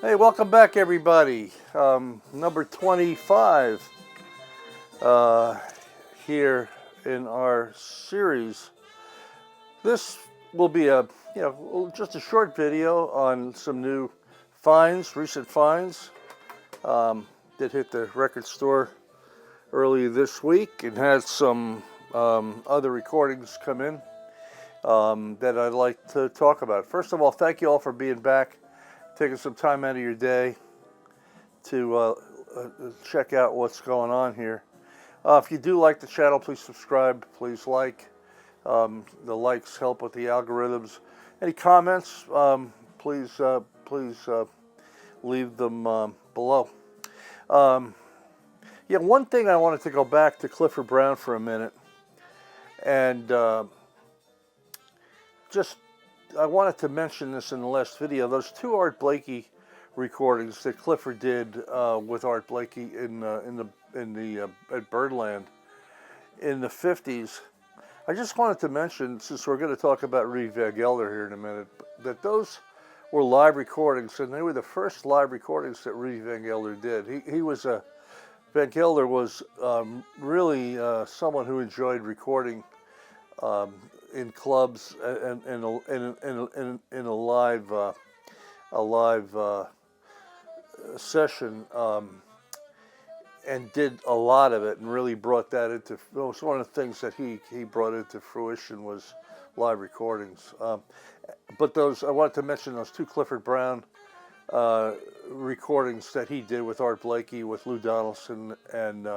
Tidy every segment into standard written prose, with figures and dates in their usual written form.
Hey, welcome back, everybody. Number 25 here in our series. This will be just a short video on some new finds, recent finds that hit the record store early this week, and had some other recordings come in that I'd like to talk about. First of all, thank you all for being back, taking some time out of your day to check out what's going on here. If you do like the channel, please subscribe, please like. The likes help with the algorithms. Any comments, please leave them below. One thing I wanted to go back to Clifford Brown for a minute, and I wanted to mention this in the last video. Those two Art Blakey recordings that Clifford did with Art Blakey at Birdland in the 50s. I just wanted to mention, since we're going to talk about Rudy Van Gelder here in a minute, that those were live recordings, and they were the first live recordings that Rudy Van Gelder did. Van Gelder was really someone who enjoyed recording in clubs and in a live session, and did a lot of it, and really brought that into. It was one of the things that he brought into fruition was live recordings. But I wanted to mention those two Clifford Brown recordings that he did with Art Blakey, with Lou Donaldson and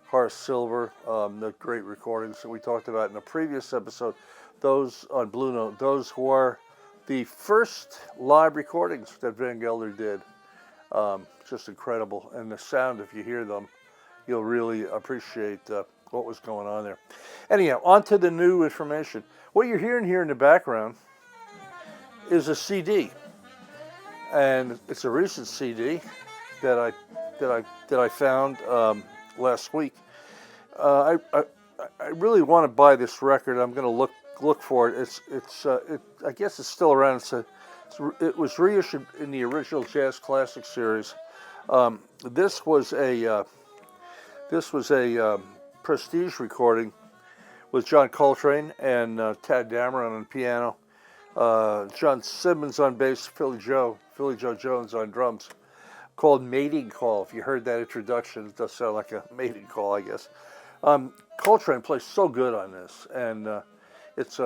Horace Silver, the great recordings that we talked about in a previous episode. Those on Blue Note, those were the first live recordings that Van Gelder did. Just incredible. And the sound, if you hear them, you'll really appreciate what was going on there. Anyhow, on to the new information. What you're hearing here in the background is a CD. And it's a recent CD that I found last week. I really want to buy this record. I'm going to look for it. I guess it's still around. It was reissued in the original Jazz Classic series. This was a Prestige recording with John Coltrane and Tad Dameron on piano, John Simmons on bass, Philly Joe Jones on drums, called Mating Call. If you heard that introduction, it does sound like a mating call, I guess. Coltrane plays so good on this, and it's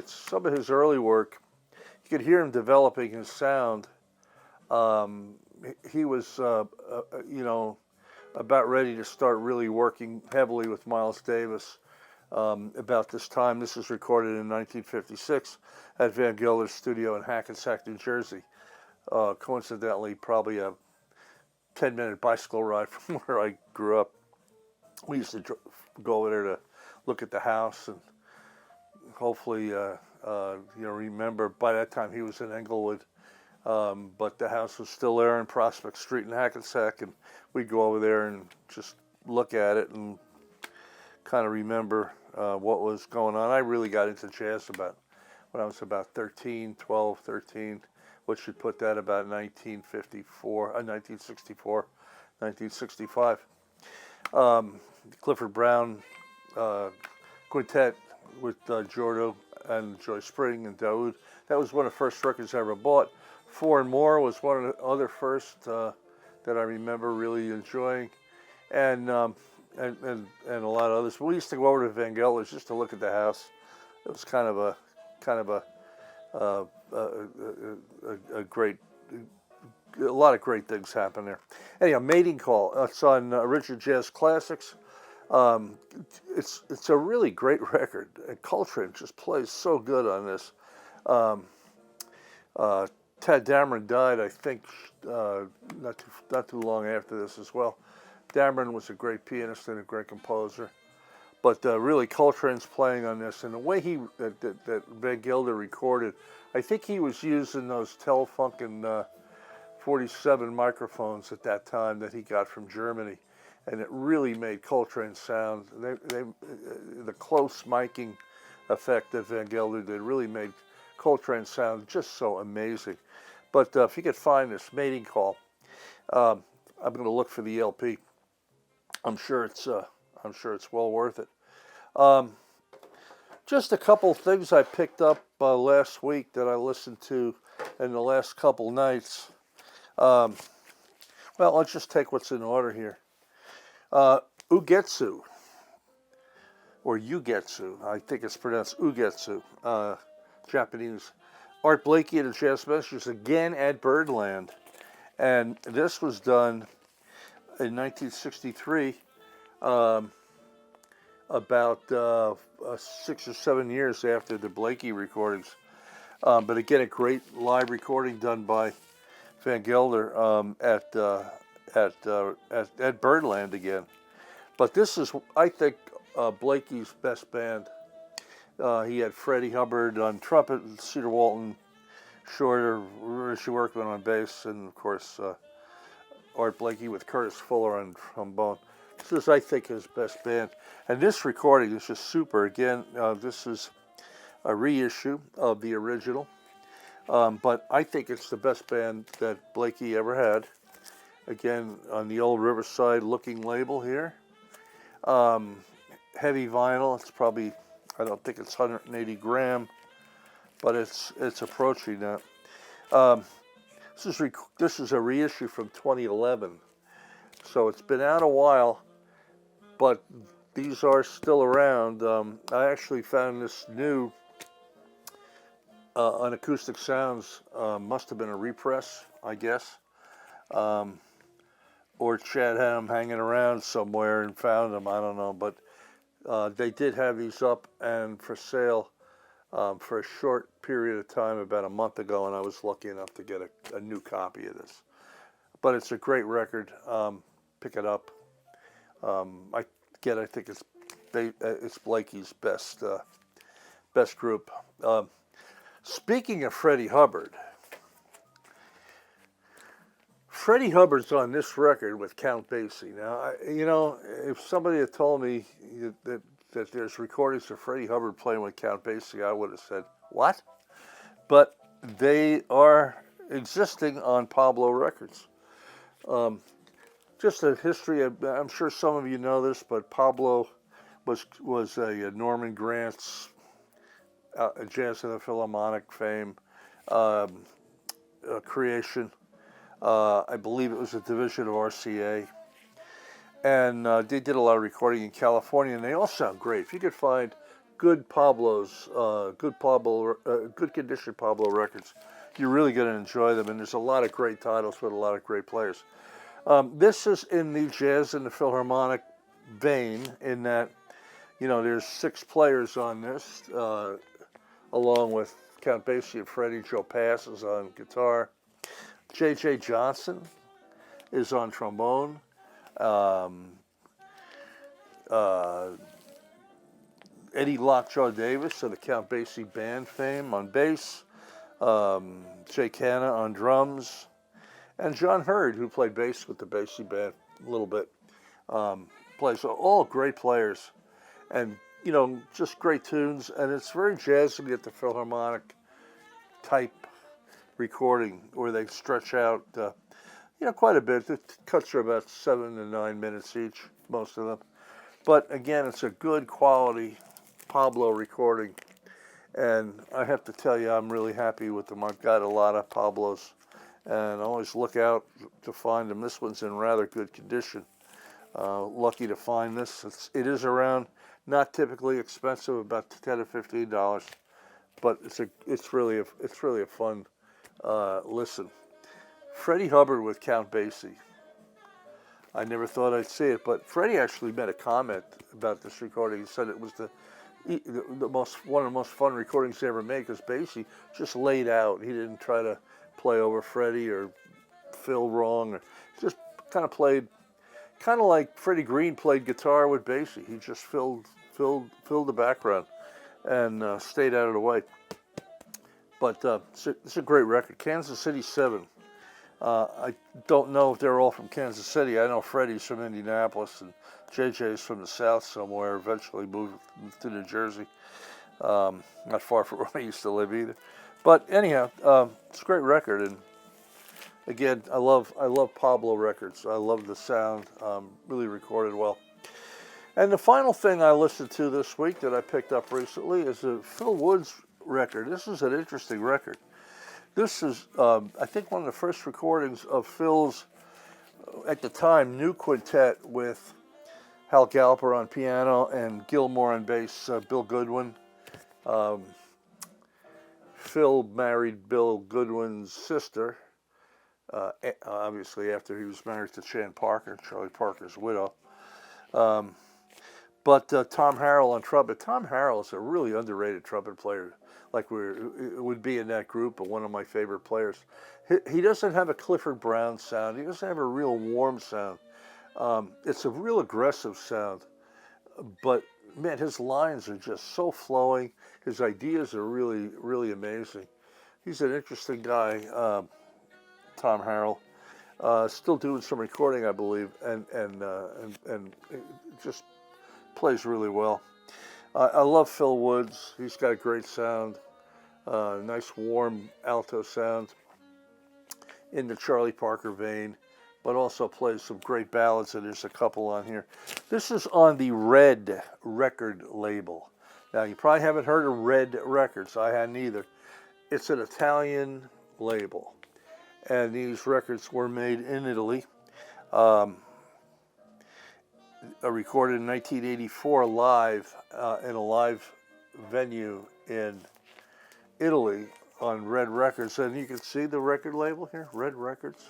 some of his early work. You could hear him developing his sound. He was, about ready to start really working heavily with Miles Davis about this time. This was recorded in 1956 at Van Gelder's studio in Hackensack, New Jersey. Coincidentally, probably a 10-minute bicycle ride from where I grew up. We used to go over there to look at the house, and hopefully, remember, by that time he was in Englewood, but the house was still there on Prospect Street in Hackensack, and we'd go over there and just look at it and kind of remember what was going on. I really got into jazz when I was about 12, 13, which should put that about 1964, 1965. Clifford Brown quintet with Jordo and Joy Spring and Daoud. That was one of the first records I ever bought. Four and More was one of the other first that I remember really enjoying, and a lot of others. But we used to go over to Van Gelder's just to look at the house. It was kind of a lot of great things happen there. Anyhow, Mating Call. It's on Original Jazz Classics. It's a really great record. And Coltrane just plays so good on this. Tad Dameron died, I think, not too long after this as well. Dameron was a great pianist and a great composer, but really Coltrane's playing on this, and the way that Van Gelder recorded, I think he was using those Telefunken 47 microphones at that time that he got from Germany, and it really made Coltrane sound. The close miking effect that Van Gelder did really made Coltrane sound just so amazing. But if you could find this Mating Call, I'm going to look for the LP. I'm sure it's well worth it. Just a couple things I picked up last week that I listened to in the last couple nights. Well, let's just take what's in order here. Ugetsu, or Ugetsu, I think it's pronounced Ugetsu, Japanese. Art Blakey and the Jazz Messengers again at Birdland. And this was done in 1963, about 6 or 7 years after the Blakey recordings. But again, a great live recording done by Van Gelder at Birdland again. But this is, I think, Blakey's best band. He had Freddie Hubbard on trumpet, Cedar Walton, Shorter, Richie Workman on bass, and of course Art Blakey with Curtis Fuller on trombone. This is, I think, his best band. And this recording is just super. Again, this is a reissue of the original. But I think it's the best band that Blakey ever had. Again, on the old Riverside looking label here. Heavy vinyl. It's probably, I don't think it's 180 gram, but it's approaching that. This is a reissue from 2011. So it's been out a while, but these are still around. I actually found this new on Acoustic Sounds. Must have been a repress, I guess. Or Chad had them hanging around somewhere and found them. I don't know. But they did have these up and for sale for a short period of time, about a month ago, and I was lucky enough to get a new copy of this. But it's a great record. Pick it up. I think it's Blakey's best group. Speaking of Freddie Hubbard, Freddie Hubbard's on this record with Count Basie. Now, if somebody had told me that there's recordings of Freddie Hubbard playing with Count Basie, I would have said, what? But they are existing on Pablo Records. Just a history, I'm sure some of you know this, but Pablo was a Norman Granz, Jazz in the Philharmonic fame, creation. I believe it was a division of RCA. And they did a lot of recording in California, and they all sound great. If you could find good Pablo's, good condition Pablo records, you're really going to enjoy them. And there's a lot of great titles with a lot of great players. This is in the Jazz in the Philharmonic vein, in that, there's 6 players on this, along with Count Basie and Freddie. Joe Pass is on guitar. J.J. Johnson is on trombone. Eddie Lockjaw Davis of the Count Basie Band fame on bass. Jay Canna on drums. And John Hurd, who played bass with the Basie Band a little bit, plays. All great players. And, just great tunes. And it's very jazzy at the Philharmonic type recording, where they stretch out, quite a bit. The cuts are about 7 to 9 minutes each, most of them. But again, it's a good quality Pablo recording. And I have to tell you, I'm really happy with them. I've got a lot of Pablos, and I always look out to find them. This one's in rather good condition. Lucky to find this. It is around, not typically expensive, about $10 to $15, but it's really a fun listen. Freddie Hubbard with Count Basie. I never thought I'd see it, but Freddie actually made a comment about this recording. He said it was one of the most fun recordings he ever made, because Basie just laid out. He didn't try to play over Freddie or fill wrong, or just kind of played, kind of like Freddie Green played guitar with Basie. He just filled the background and stayed out of the way. But it's a great record. Kansas City 7. I don't know if they're all from Kansas City. I know Freddie's from Indianapolis, and JJ's from the South somewhere. Eventually moved to New Jersey. Not far from where I used to live either. But anyhow, it's a great record, and Again, I love Pablo records. I love the sound. Really recorded well. And the final thing I listened to this week that I picked up recently is a Phil Woods record. This is an interesting record. This is, I think, one of the first recordings of Phil's, at the time, new quintet with Hal Galper on piano and Gilmore on bass, Bill Goodwin. Phil married Bill Goodwin's sister, obviously after he was married to Chan Parker, Charlie Parker's widow. But Tom Harrell on trumpet. Tom Harrell is a really underrated trumpet player, like it would be in that group, but one of my favorite players. He doesn't have a Clifford Brown sound. He doesn't have a real warm sound. It's a real aggressive sound, but man, his lines are just so flowing. His ideas are really, really amazing. He's an interesting guy, Tom Harrell. Still doing some recording, I believe, and just plays really well. I love Phil Woods. He's got a great sound, nice warm alto sound in the Charlie Parker vein, but also plays some great ballads, and there's a couple on here. This is on the Red record label. Now, you probably haven't heard of Red Records. I hadn't either. It's an Italian label, and these records were made in Italy. Recorded in 1984 live in a live venue in Italy on Red Records. And you can see the record label here, Red Records.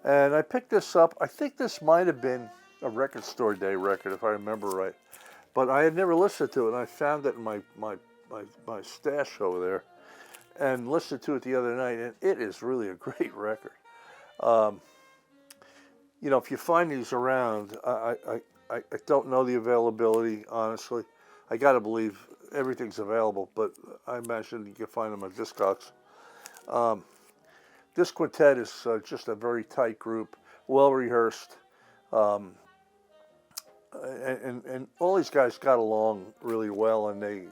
And I picked this up. I think this might have been a Record Store Day record, if I remember right. But I had never listened to it, and I found it in my stash over there and listened to it the other night, and it is really a great record. You know, if you find these around, I don't know the availability, honestly. I got to believe everything's available, but I imagine you can find them on Discogs. This quintet is just a very tight group, well rehearsed, and all these guys got along really well, and they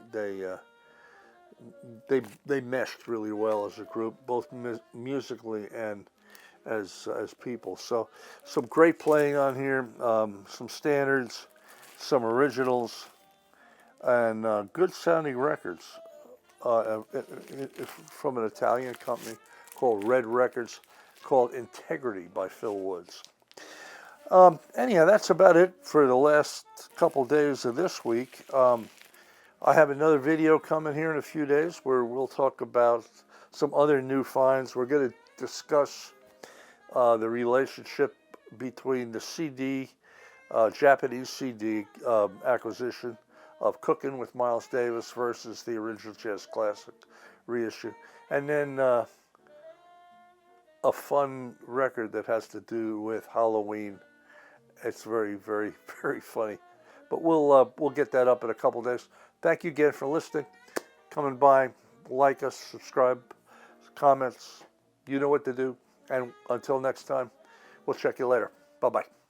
meshed really well as a group, both musically and as people. So some great playing on here, some standards, some originals, and good sounding records from an Italian company called Red Records, called Integrity by Phil Woods. Anyhow, that's about it for the last couple days of this week. I have another video coming here in a few days where we'll talk about some other new finds. We're going to discuss the relationship between the CD, Japanese CD acquisition of Cookin' with Miles Davis versus the original Jazz Classic reissue. And then a fun record that has to do with Halloween. It's very, very, very funny. But we'll get that up in a couple days. Thank you again for listening, coming by, like us, subscribe, comments. You know what to do. And until next time, we'll check you later. Bye-bye.